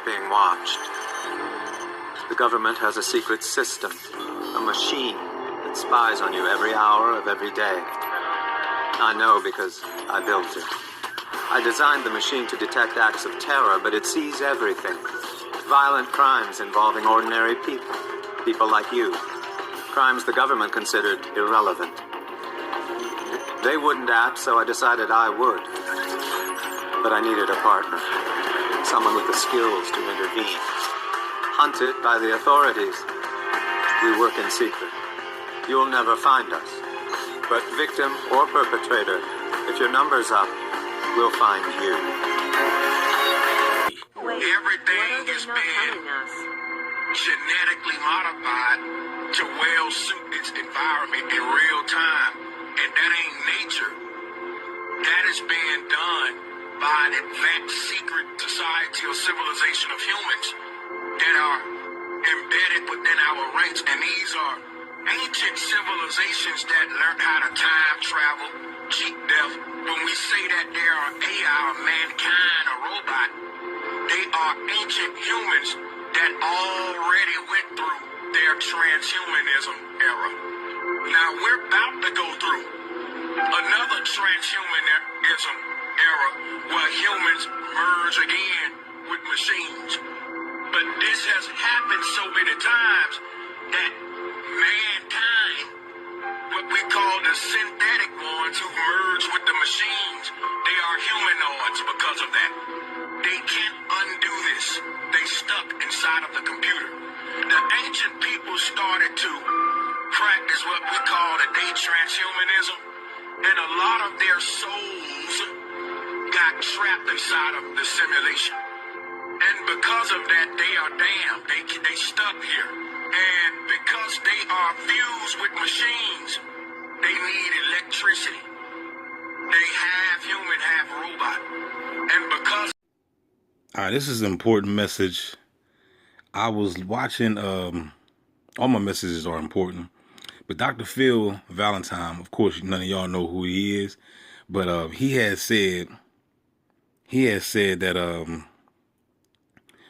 being watched. The government has a secret system, a machine that spies on you every hour of every day. I know because I built it. I designed the machine to detect acts of terror, but it sees everything. Violent crimes involving ordinary people, people like you. Crimes the government considered irrelevant. They wouldn't act, so I decided I would. But I needed a partner, someone with the skills to intervene. Hunted by the authorities, we work in secret. You'll never find us. But victim or perpetrator, if your number's up, we'll find you. Everything is being genetically modified to well suit its environment in real time. And that ain't nature. That is being done by an advanced secret society or civilization of humans that are embedded within our ranks. And these are ancient civilizations that learned how to time travel, cheat death. When we say that there are AI or mankind or robot, they are ancient humans that already went through their transhumanism era. Now we're about to go through another transhumanism era where humans merge again with machines. But this has happened so many times that mankind, what we call the synthetic ones who merge with the machines, they are humanoids because of that. They can't undo this. They stuck inside of the computer. The ancient people started to practice what we call today transhumanism, and a lot of their souls got trapped inside of the simulation. And because of that, they are damned. They stuck here. And because they are fused with machines, they need electricity. They half human, half robot. And because... All right, this is an important message. I was watching, all my messages are important, but Dr. Phil Valentine, of course, none of y'all know who he is, but he has said that,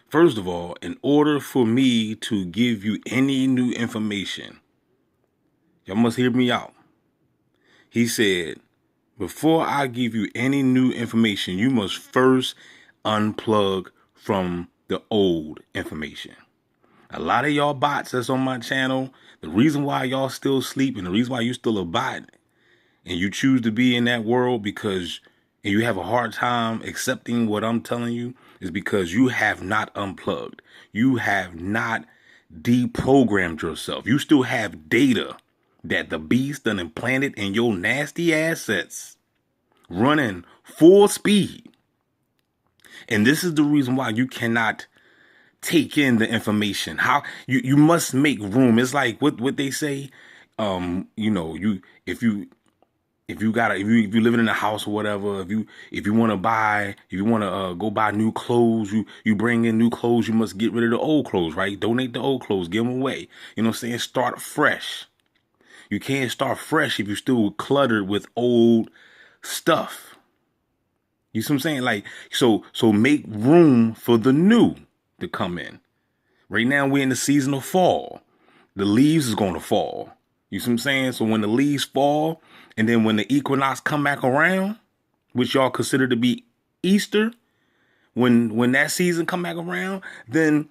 first of all, in order for me to give you any new information, y'all must hear me out. He said, before I give you any new information, you must first unplug from the old information. A lot of y'all bots that's on my channel, the reason why y'all still sleep and the reason why you still a bot and you choose to be in that world because and you have a hard time accepting what I'm telling you is because you have not unplugged. You have not deprogrammed yourself. You still have data that the beast done implanted in your nasty assets running full speed. And this is the reason why you cannot take in the information. How you must make room. It's like what they say. If you living in a house or whatever, if you want to go buy new clothes, you bring in new clothes, you must get rid of the old clothes, right? Donate the old clothes, give them away. You know what I'm saying? Start fresh. You can't start fresh if you're still cluttered with old stuff. You see what I'm saying? Like, so make room for the new to come in. Right now we're in the season of fall. The leaves is going to fall. You see what I'm saying? So when the leaves fall, and then when the equinox come back around, which y'all consider to be Easter, when that season come back around, then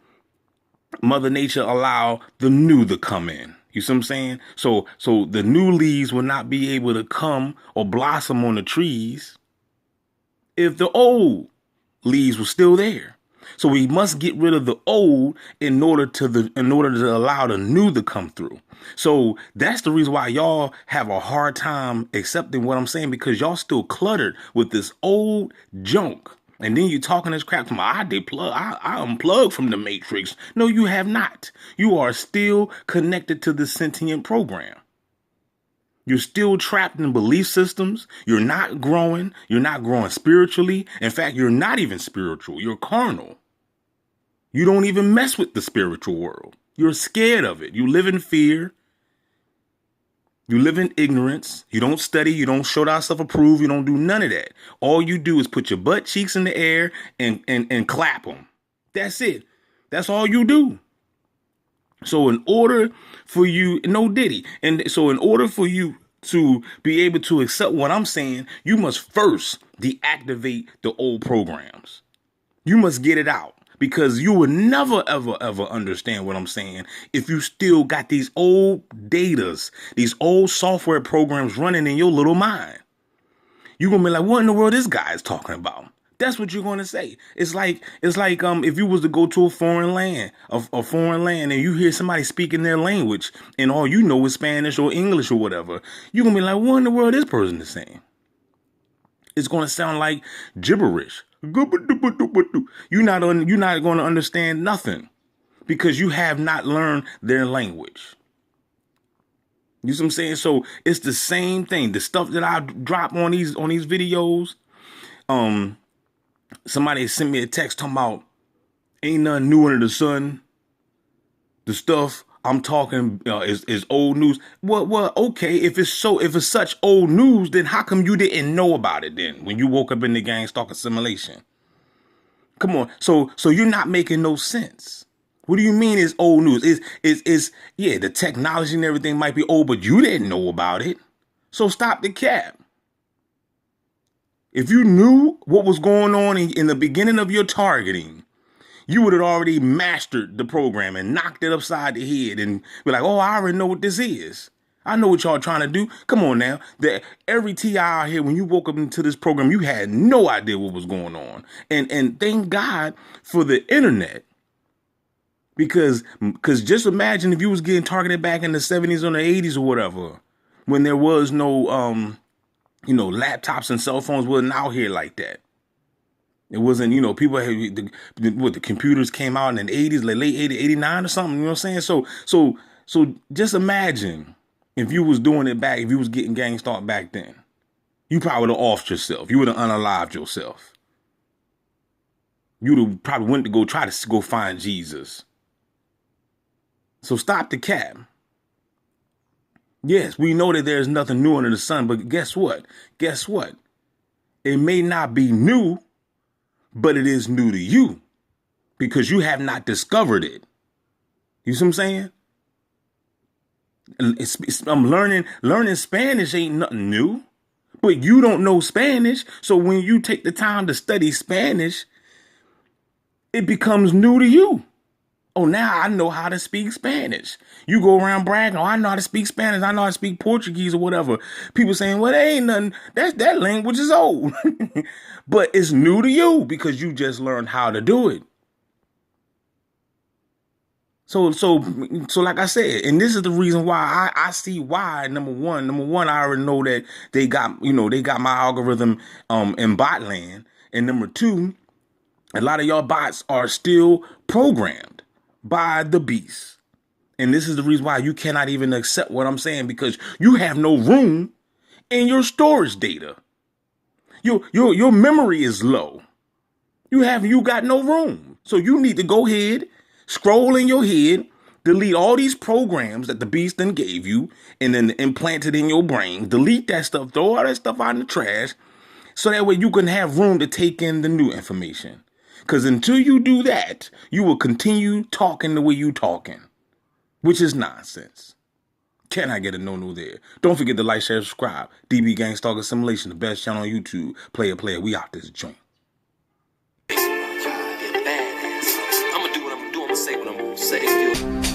Mother Nature allow the new to come in. You see what I'm saying? So the new leaves will not be able to come or blossom on the trees if the old leaves were still there. So we must get rid of the old in order to allow the new to come through. So that's the reason why y'all have a hard time accepting what I'm saying, because y'all still cluttered with this old junk. And then you talking this crap to I unplugged from the matrix. No, you have not. You are still connected to the sentient program. You're still trapped in belief systems. You're not growing. You're not growing spiritually. In fact, you're not even spiritual. You're carnal. You don't even mess with the spiritual world. You're scared of it. You live in fear. You live in ignorance. You don't study. You don't show thyself approved. You don't do none of that. All you do is put your butt cheeks in the air and clap them. That's it. That's all you do. So in order for you, no Diddy. And so in order for you to be able to accept what I'm saying, you must first deactivate the old programs. You must get it out, because you will never, ever, ever understand what I'm saying if you still got these old datas, these old software programs running in your little mind. You're going to be like, what in the world this guy is talking about? That's what you're going to say. It's like if you was to go to a foreign land, and you hear somebody speaking their language and all you know is Spanish or English or whatever, you're going to be like, what in the world this person is saying? It's going to sound like gibberish. You're not going to understand nothing because you have not learned their language. You see what I'm saying? So it's the same thing. The stuff that I drop on these videos, somebody sent me a text talking about ain't nothing new under the sun. The stuff I'm talking is old news. Well, okay. If it's such old news, then how come you didn't know about it then when you woke up in the gang stalk assimilation? Come on. So you're not making no sense. What do you mean it's old news? Yeah, the technology and everything might be old, but you didn't know about it. So stop the cap. If you knew what was going on in the beginning of your targeting, you would have already mastered the program and knocked it upside the head and be like, oh, I already know what this is. I know what y'all trying to do. Come on now. Every TI out here, when you woke up into this program, you had no idea what was going on. And thank God for the internet. Because just imagine if you was getting targeted back in the 70s or the 80s or whatever, when there was no, laptops and cell phones wasn't out here like that. It wasn't, people had the computers came out in the 80s, like late 80, 89 or something, you know what I'm saying? So just imagine if you was doing it back, if you was getting gang stalked back then, you probably would have offed yourself. You would have unalived yourself. You would have probably went to try to go find Jesus. So stop the cap. Yes, we know that there's nothing new under the sun, but guess what? It may not be new, but it is new to you because you have not discovered it. You see what I'm saying? I'm learning Spanish ain't nothing new, but you don't know Spanish. So when you take the time to study Spanish, it becomes new to you. Oh, now I know how to speak Spanish. You go around bragging, oh, I know how to speak Spanish. I know how to speak Portuguese or whatever. People saying, well, there ain't nothing. That language is old. But it's new to you because you just learned how to do it. So like I said, and this is the reason why I see why, number one, I already know that they got my algorithm in bot land. And number two, a lot of y'all bots are still programmed by the beast. And this is the reason why you cannot even accept what I'm saying, because you have no room in your storage data. Your memory is low. You got no room. So you need to go ahead, scroll in your head, delete all these programs that the beast then gave you and then implant it in your brain. Delete that stuff, throw all that stuff out in the trash, so that way you can have room to take in the new information. Because until you do that, you will continue talking the way you talking, which is nonsense. Can I get a no there? Don't forget to like, share, subscribe. DB Gang Stalk Assimilation, the best channel on YouTube. Player, we out this joint. I'm gonna do what I'm gonna do. I'm gonna say what I'm gonna say.